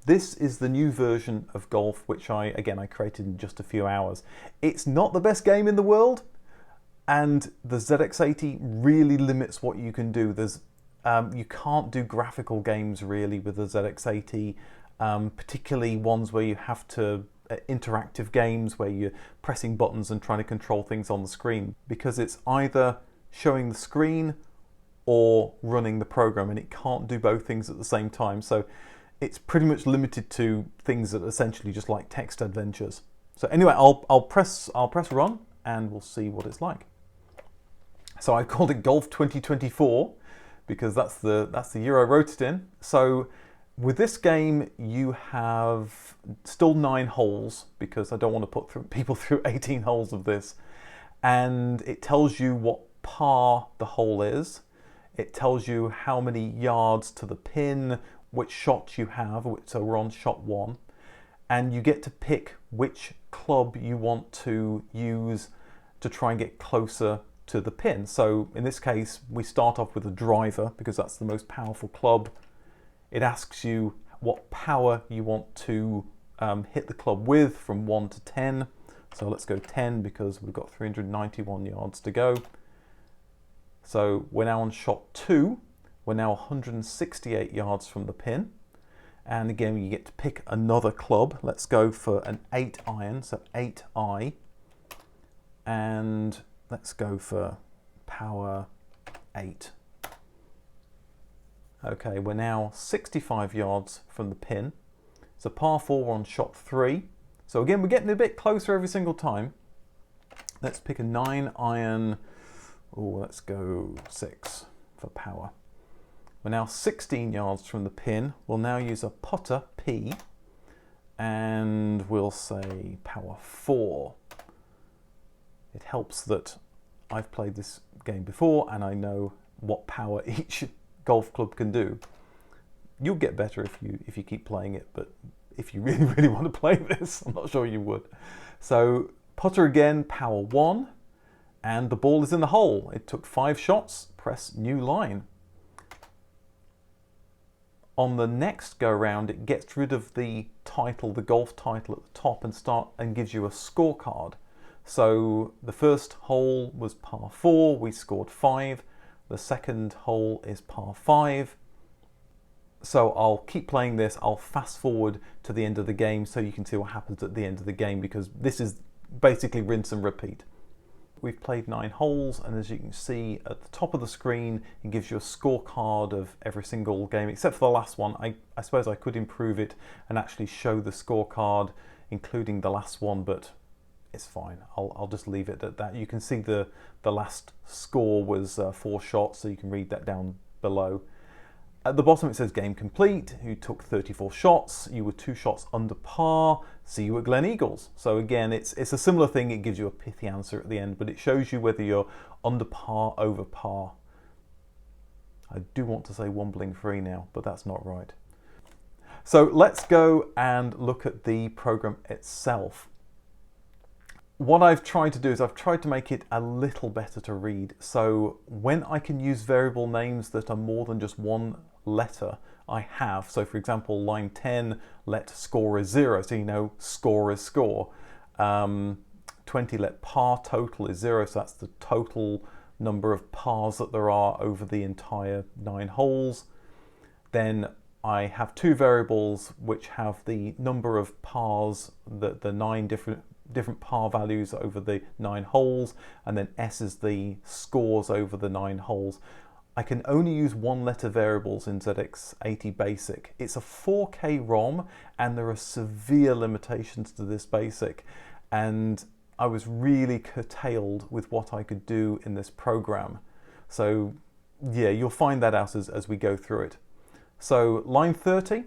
This is the new version of Golf, which I created in just a few hours. It's not the best game in the world, and the ZX80 really limits what you can do. You can't do graphical games really with the ZX80, particularly ones where you have to interactive games where you're pressing buttons and trying to control things on the screen, because it's either showing the screen or running the program, and it can't do both things at the same time. So it's pretty much limited to things that are essentially just like text adventures. So anyway, I'll press run and we'll see what it's like. So I called it Golf 2024 because that's the year I wrote it in. So with this game, you have still 9 holes because I don't want to put people through 18 holes of this. And it tells you what par the hole is. It tells you how many yards to the pin, which shots you have, so we're on shot 1. And you get to pick which club you want to use to try and get closer to the pin. So in this case, we start off with a driver because that's the most powerful club. It asks you what power you want to hit the club with from 1 to 10. So let's go 10 because we've got 391 yards to go. So we're now on shot 2. We're now 168 yards from the pin. And again, you get to pick another club. Let's go for an 8 iron, so 8i. And let's go for power 8. Okay, we're now 65 yards from the pin. It's a par 4 on shot 3. So again, we're getting a bit closer every single time. Let's pick a 9 iron. Oh, let's go 6 for power. We're now 16 yards from the pin. We'll now use a putter, P, and we'll say power 4. It helps that I've played this game before and I know what power each golf club can do. You'll get better if you keep playing it, but if you really want to play this, I'm not sure you would. So putter again, power 1, and the ball is in the hole. It took 5 shots. Press new line. On the next go round, it gets rid of the title, the golf title at the top, and gives you a scorecard. So the first hole was par 4, we scored 5. The second hole is par 5. So I'll keep playing this. I'll fast forward to the end of the game so you can see what happens at the end of the game, because this is basically rinse and repeat. We've played 9 holes, and as you can see at the top of the screen, it gives you a scorecard of every single game, except for the last one. I suppose I could improve it and actually show the scorecard, including the last one, but it's fine. I'll just leave it at that. You can see the last score was 4 shots, so you can read that down below. At the bottom it says game complete. You took 34 shots. You were 2 shots under par. See you at Glen Eagles. So again, it's a similar thing. It gives you a pithy answer at the end, but it shows you whether you're under par, over par. I do want to say wombling free now, but that's not right. So let's go and look at the program itself. What I've tried to do is I've tried to make it a little better to read. So when I can use variable names that are more than just one letter, I have. So for example, line 10, let score is 0. So you know score is score. 20, let par total is 0. So that's the total number of pars that there are over the entire 9 holes. Then I have 2 variables which have the number of pars, the 9 different par values over the 9 holes, and then S is the scores over the 9 holes. I can only use 1-letter variables in ZX80 Basic. It's a 4K ROM and there are severe limitations to this Basic, and I was really curtailed with what I could do in this program. So yeah, you'll find that out as we go through it. So line 30,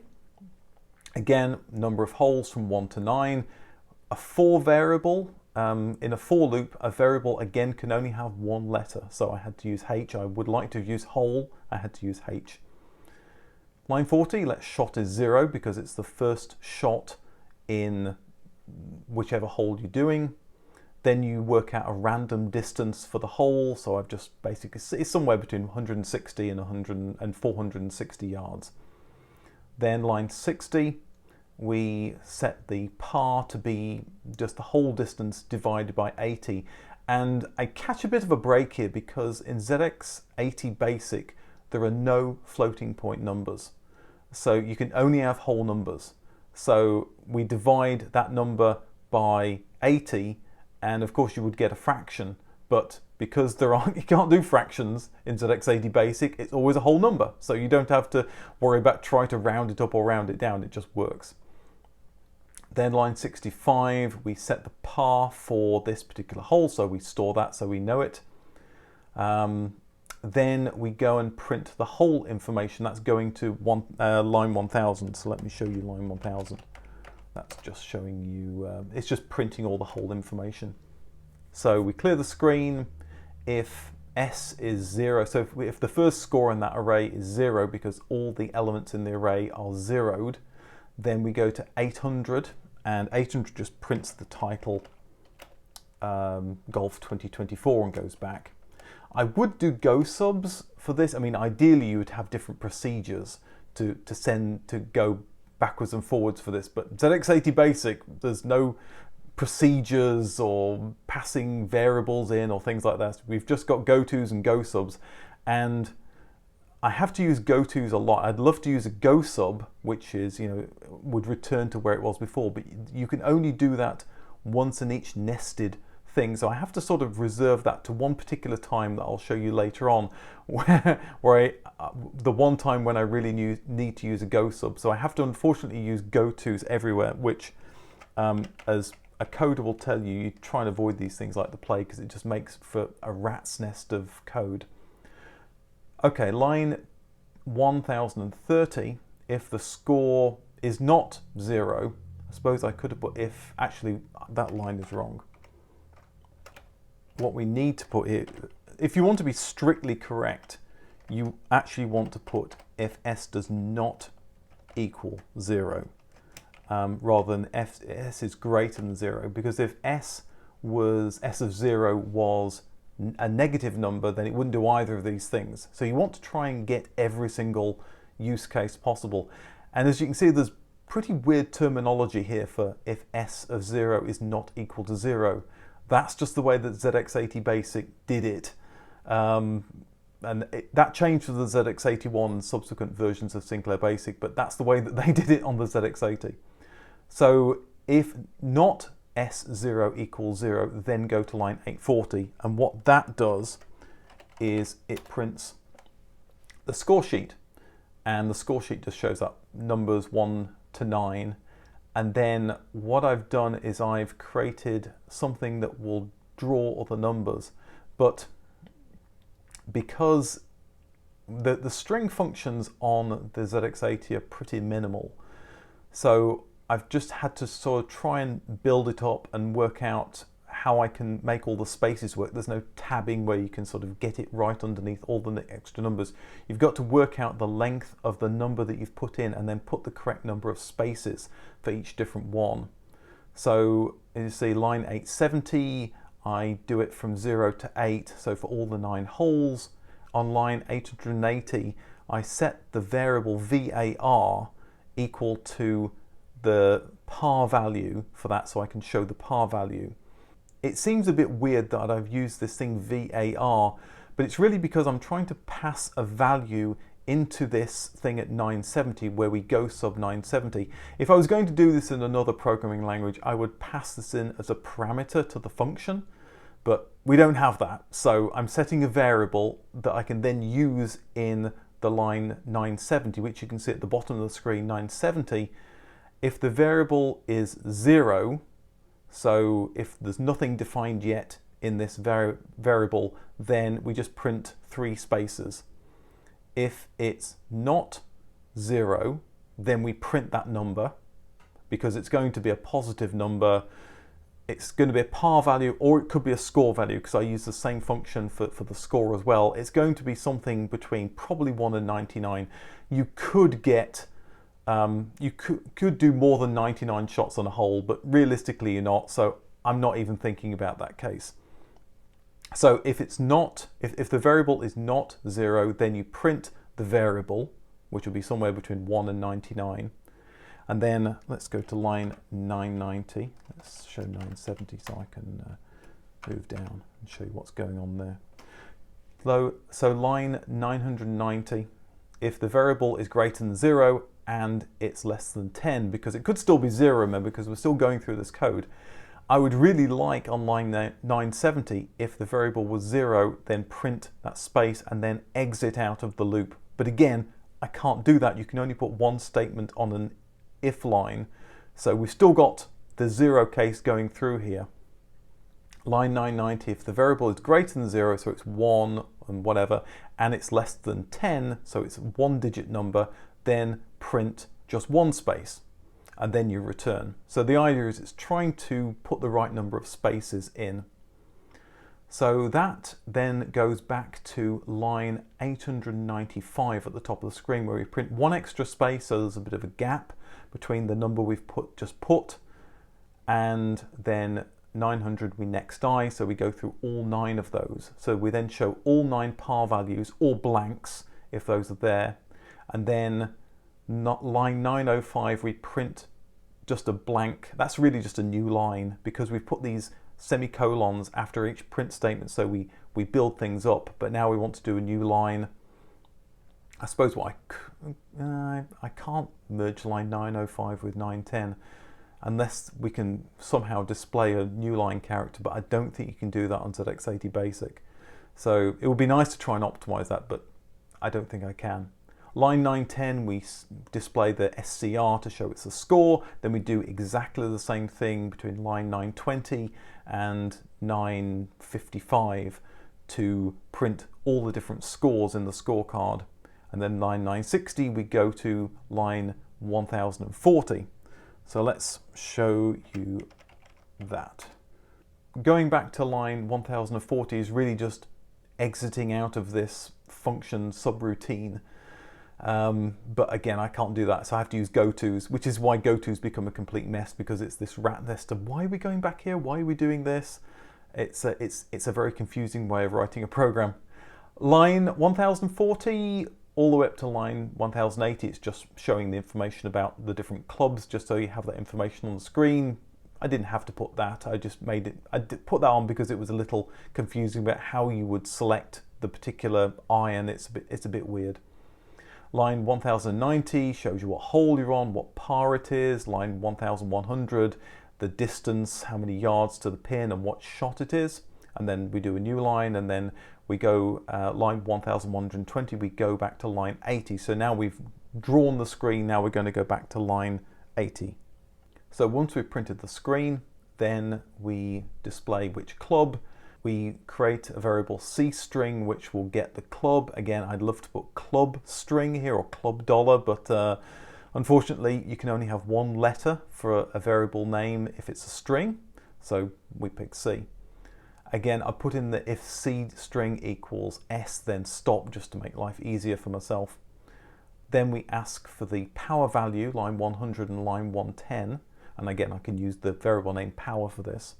again, number of holes from 1 to 9. A 4 variable, in a for loop, a variable again can only have 1 letter. So I had to use H. I would like to use hole, I had to use H. Line 40, let shot is 0 because it's the first shot in whichever hole you're doing. Then you work out a random distance for the hole. So I've just basically, it's somewhere between 160 and 460 yards. Then line 60, we set the par to be just the whole distance divided by 80. And I catch a bit of a break here because in ZX80 Basic, there are no floating point numbers. So you can only have whole numbers. So we divide that number by 80, and of course you would get a fraction, but because you can't do fractions in ZX80 Basic, it's always a whole number. So you don't have to worry about trying to round it up or round it down, it just works. Then line 65, we set the par for this particular hole, so we store that so we know it. Then we go and print the hole information. That's going to line 1000. So let me show you line 1000. That's just showing you, it's just printing all the hole information. So we clear the screen. If S is 0, so if the first score in that array is 0 because all the elements in the array are zeroed, then we go to 800, and 800 just prints the title Golf 2024 and goes back. I would do go subs for this. I mean, ideally you would have different procedures to go backwards and forwards for this, but ZX80 Basic, there's no procedures or passing variables in or things like that. We've just got go-tos and go subs, and I have to use go-tos a lot. I'd love to use a go sub, which is, would return to where it was before, but you can only do that once in each nested thing. So I have to sort of reserve that to one particular time that I'll show you later on, the one time when I really need to use a go sub. So I have to unfortunately use go-tos everywhere, which as a coder will tell you, you try and avoid these things like the plague because it just makes for a rat's nest of code. Okay, line 1030, if the score is not 0, I suppose I could have put if, actually that line is wrong. What we need to put here, if you want to be strictly correct, you actually want to put if S does not equal 0, rather than if S is greater than 0, because if S of 0 was a negative number, then it wouldn't do either of these things. So you want to try and get every single use case possible. And as you can see, there's pretty weird terminology here for if S of 0 is not equal to 0. That's just the way that ZX80 Basic did it. That changed for the ZX81 and subsequent versions of Sinclair Basic, but that's the way that they did it on the ZX80. So if not S0 equals 0, then go to line 840, and what that does is it prints the score sheet, and the score sheet just shows up numbers 1 to 9, and then what I've done is I've created something that will draw all the numbers, but because the string functions on the ZX80 are pretty minimal, so I've just had to sort of try and build it up and work out how I can make all the spaces work. There's no tabbing where you can sort of get it right underneath all the extra numbers. You've got to work out the length of the number that you've put in and then put the correct number of spaces for each different one. So as you see, line 870, I do it from 0 to 8, so for all the 9 holes. On line 880, I set the variable VAR equal to the par value for that, so I can show the par value. It seems a bit weird that I've used this thing VAR, but it's really because I'm trying to pass a value into this thing at 970 where we go sub 970. If I was going to do this in another programming language, I would pass this in as a parameter to the function, but we don't have that. So I'm setting a variable that I can then use in the line 970, which you can see at the bottom of the screen, 970. If the variable is 0, so if there's nothing defined yet in this variable, then we just print 3 spaces. If it's not 0, then we print that number because it's going to be a positive number. It's going to be a par value, or it could be a score value because I use the same function for the score as well. It's going to be something between probably 1 and 99. You could get you could do more than 99 shots on a hole, but realistically you're not, so I'm not even thinking about that case. So if it's not, if the variable is not 0, then you print the variable, which will be somewhere between 1 and 99. And then let's go to line 990. Let's show 970 so I can move down and show you what's going on there. So line 990, if the variable is greater than 0 and it's less than 10, because it could still be 0, remember, because we're still going through this code, I would really like on line 970, if the variable was 0, then print that space and then exit out of the loop. But again, I can't do that. You can only put one statement on an if line. So we've still got the 0 case going through here. Line 990, if the variable is greater than 0, so it's 1 and whatever, and it's less than 10, so it's a 1-digit number, then print just one space, and then you return. So the idea is it's trying to put the right number of spaces in. So that then goes back to line 895 at the top of the screen, where we print one extra space, so there's a bit of a gap between the number we've just put and then 900 we next die, so we go through all 9 of those. So we then show all 9 par values, or blanks if those are there, and then line 905 we print just a blank. That's really just a new line because we've put these semicolons after each print statement, so we build things up, but now we want to do a new line. I suppose what I can't merge line 905 with 910 unless we can somehow display a new line character, but I don't think you can do that on ZX80 Basic. So it would be nice to try and optimize that, but I don't think I can. Line 910, we display the SCR to show it's a score. Then we do exactly the same thing between line 920 and 955 to print all the different scores in the scorecard. And then line 960, we go to line 1040. So let's show you that. Going back to line 1040 is really just exiting out of this function subroutine. But again, I can't do that, so I have to use gotos, which is why gotos become a complete mess, because it's this rat nest of why are we going back here? Why are we doing this? It's a very confusing way of writing a program. Line 1040 all the way up to line 1080, it's just showing the information about the different clubs, just so you have that information on the screen. I didn't have to put that, I just made it, I did put that on because it was a little confusing about how you would select the particular iron. It's a bit weird. Line 1090 shows you what hole you're on, what par it is. Line 1100, the distance, how many yards to the pin and what shot it is. And then we do a new line, and then we go line 1120, we go back to line 80. So now we've drawn the screen, now we're going to go back to line 80. So once we've printed the screen, then we display which club. We create a variable C string which will get the club. Again, I'd love to put club string here or club dollar, but unfortunately you can only have one letter for a variable name if it's a string, so we pick C. Again, I put in the if C string equals S, then stop, just to make life easier for myself. Then we ask for the power value, line 100 and line 110, and again I can use the variable name power for this.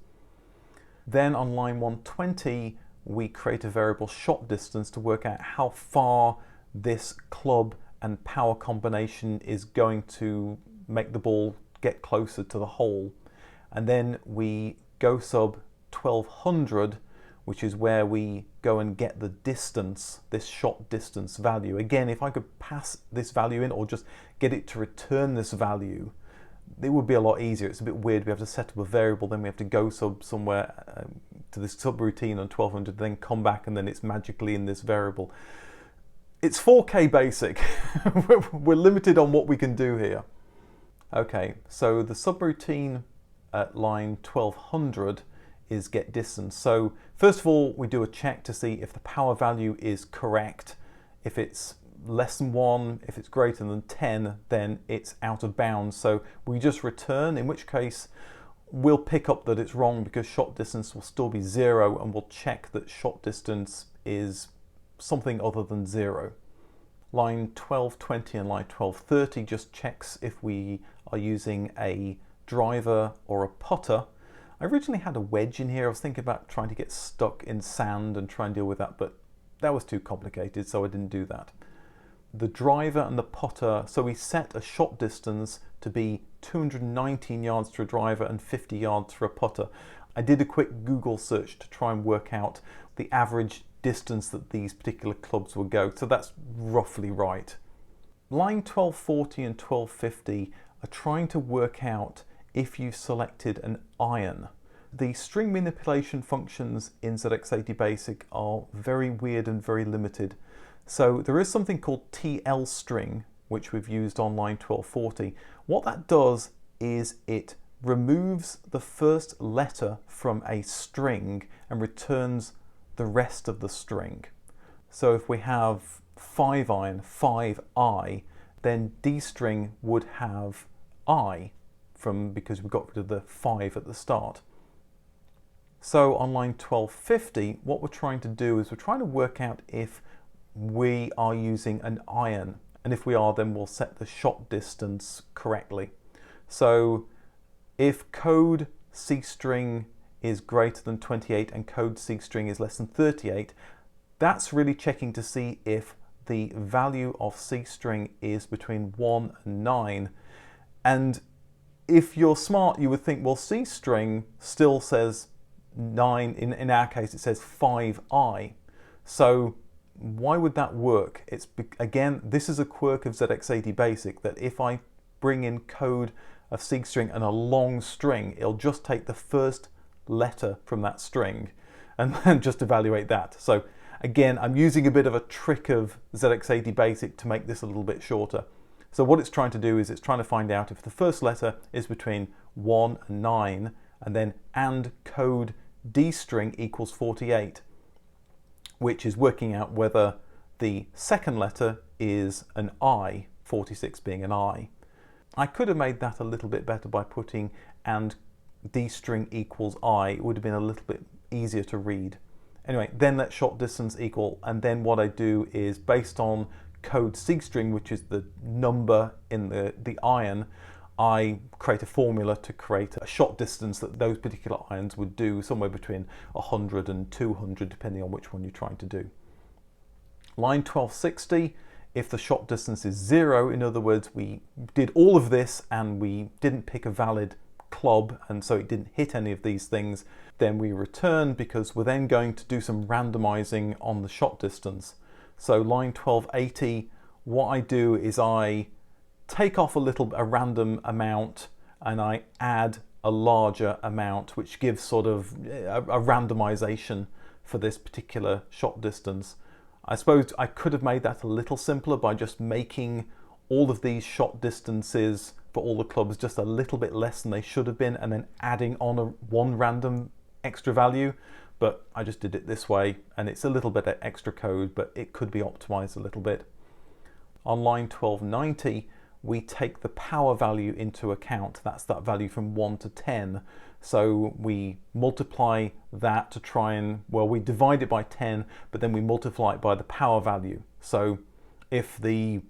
Then on line 120, we create a variable shot distance to work out how far this club and power combination is going to make the ball get closer to the hole. And then we go sub 1200, which is where we go and get the distance, this shot distance value. Again, if I could pass this value in or just get it to return this value, it would be a lot easier. It's a bit weird. We have to set up a variable, then we have to go somewhere to this subroutine on 1200, then come back, and then it's magically in this variable. It's 4K basic. We're limited on what we can do here. Okay, so the subroutine at line 1200 is get distance. So first of all, we do a check to see if the power value is correct. If it's less than 1, if it's greater than 10, then it's out of bounds. So we just return, in which case we'll pick up that it's wrong because shot distance will still be 0, and we'll check that shot distance is something other than 0. Line 1220 and line 1230 just checks if we are using a driver or a putter. I originally had a wedge in here. I was thinking about trying to get stuck in sand and try and deal with that, but that was too complicated, so I didn't do that. The driver and the putter, so we set a shot distance to be 219 yards to a driver and 50 yards for a putter. I did a quick Google search to try and work out the average distance that these particular clubs will go, so that's roughly right. Line 1240 and 1250 are trying to work out if you've selected an iron. The string manipulation functions in ZX80 Basic are very weird and very limited. So there is something called TL string, which we've used on line 1240. What that does is it removes the first letter from a string and returns the rest of the string. So if we have 5 iron, 5I, then D string would have I because we got rid of the 5 at the start. So on line 1250, what we're trying to do is we're trying to work out if we are using an iron, and if we are, then we'll set the shot distance correctly. So if code C string is greater than 28 and code C string is less than 38, that's really checking to see if the value of C string is between 1 and 9. And if you're smart, you would think, well, C string still says 9, in our case it says 5I. So why would that work? Again, this is a quirk of ZX80 Basic, that if I bring in code of C string and a long string, it'll just take the first letter from that string and then just evaluate that. So again, I'm using a bit of a trick of ZX80 Basic to make this a little bit shorter. So what it's trying to do is it's trying to find out if the first letter is between 1 and 9, and then and code D string equals 48, which is working out whether the second letter is an I, 46 being an I. I could have made that a little bit better by putting and D string equals I. It would have been a little bit easier to read. Anyway, then let shot distance equal, and then what I do is based on code C string, which is the number in the iron, I create a formula to create a shot distance that those particular irons would do, somewhere between 100 and 200, depending on which one you're trying to do. Line 1260, if the shot distance is 0, in other words, we did all of this and we didn't pick a valid club, and so it didn't hit any of these things, then we return, because we're then going to do some randomizing on the shot distance. So line 1280, what I do is I take off a random amount and I add a larger amount, which gives sort of a randomization for this particular shot distance. I suppose I could have made that a little simpler by just making all of these shot distances for all the clubs just a little bit less than they should have been, and then adding on one random extra value, but I just did it this way, and it's a little bit of extra code, but it could be optimized a little bit. On line 1290, we take the power value into account. That's that value from 1 to 10. So we multiply that to try and, well, we divide it by 10, but then we multiply it by the power value. So if the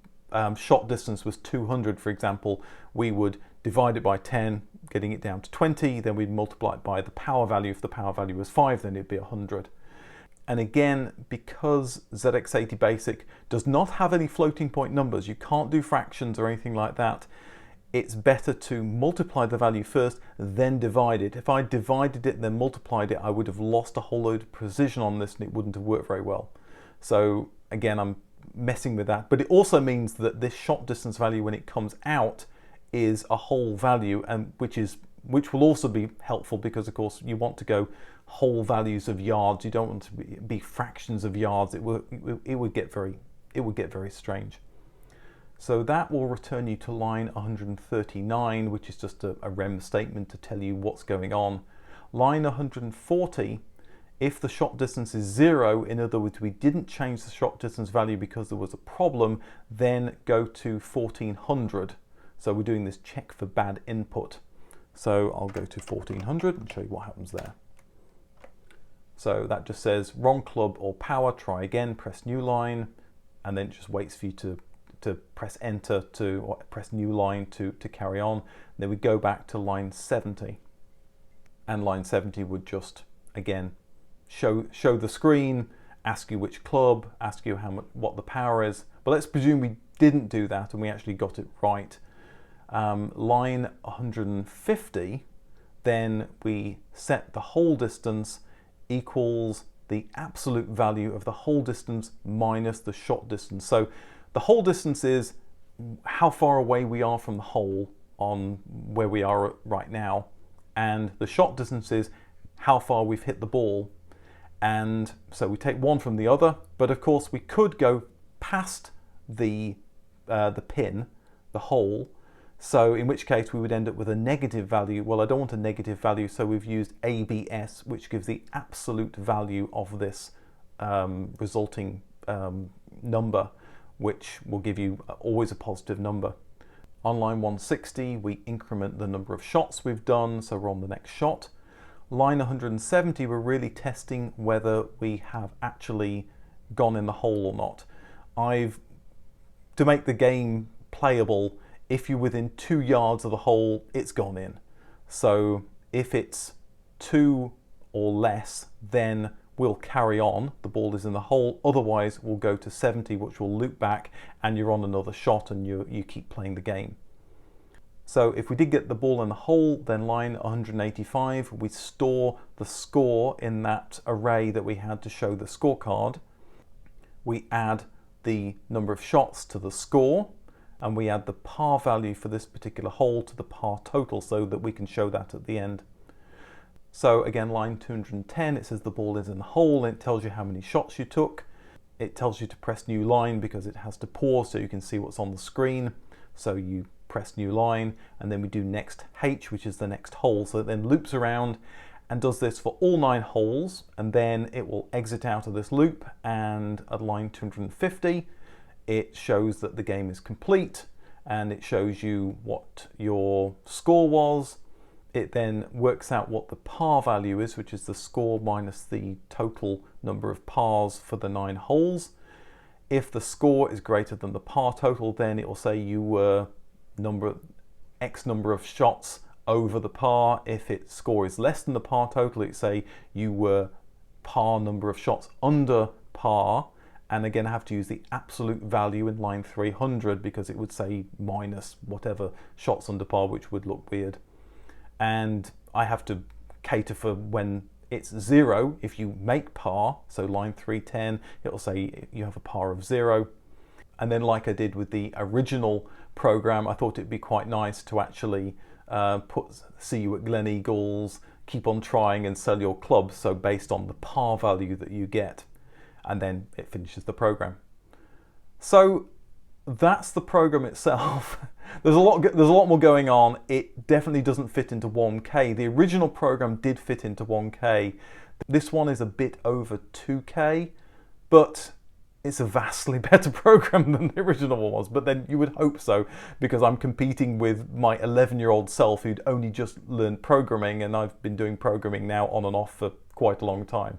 shot distance was 200, for example, we would divide it by 10, getting it down to 20, then we'd multiply it by the power value. If the power value was 5, then it'd be 100. And again, because ZX80 Basic does not have any floating point numbers, you can't do fractions or anything like that, it's better to multiply the value first, then divide it. If I divided it and then multiplied it, I would have lost a whole load of precision on this and it wouldn't have worked very well. So again, I'm messing with that. But it also means that this shot distance value, when it comes out, is a whole value, and which will also be helpful, because of course you want to go whole values of yards. You don't want to be fractions of yards. It would get very strange. So that will return you to line 139, which is just a rem statement to tell you what's going on. Line 140, if the shot distance is 0, in other words, we didn't change the shot distance value because there was a problem, then go to 1400. So we're doing this check for bad input. So I'll go to 1400 and show you what happens there. So that just says wrong club or power, try again, press new line, and then it just waits for you to press enter or press new line to carry on. Then we go back to line 70, and line 70 would just again show the screen, ask you which club, ask you what the power is. But let's presume we didn't do that and we actually got it right. line 150, then we set the hole distance equals the absolute value of the hole distance minus the shot distance. So the hole distance is how far away we are from the hole on where we are right now, and the shot distance is how far we've hit the ball. And so we take one from the other, but of course we could go past the pin, the hole, so in which case we would end up with a negative value. Well, I don't want a negative value, so we've used ABS, which gives the absolute value of this resulting number, which will give you always a positive number. On line 160, we increment the number of shots we've done, so we're on the next shot. Line 170, we're really testing whether we have actually gone in the hole or not. To make the game playable, if you're within 2 yards of the hole, it's gone in. So if it's 2 or less, then we'll carry on, the ball is in the hole. Otherwise, we'll go to 70, which will loop back, and you're on another shot, and you keep playing the game. So if we did get the ball in the hole, then line 185, we store the score in that array that we had to show the scorecard. We add the number of shots to the score, and we add the par value for this particular hole to the par total so that we can show that at the end. So again, line 210, it says the ball is in the hole, and it tells you how many shots you took. It tells you to press new line because it has to pause so you can see what's on the screen. So you press new line, and then we do next H, which is the next hole. So it then loops around and does this for all 9 holes, and then it will exit out of this loop, and at line 250 it shows that the game is complete, and it shows you what your score was. It then works out what the par value is, which is the score minus the total number of pars for the 9 holes. If the score is greater than the par total, then it will say you were X number of shots over the par. If its score is less than the par total, it say you were par number of shots under par. And again, I have to use the absolute value in line 300 because it would say minus whatever shots under par, which would look weird. And I have to cater for when it's 0 if you make par. So line 310, it'll say you have a par of 0. And then, like I did with the original program, I thought it'd be quite nice to actually see you at Gleneagles, keep on trying and sell your club. So based on the par value that you get, and then it finishes the program. So that's the program itself. There's a lot more going on. It definitely doesn't fit into 1K. The original program did fit into 1K. This one is a bit over 2K, but it's a vastly better program than the original one was. But then you would hope so, because I'm competing with my 11-year-old self who'd only just learned programming, and I've been doing programming now on and off for quite a long time.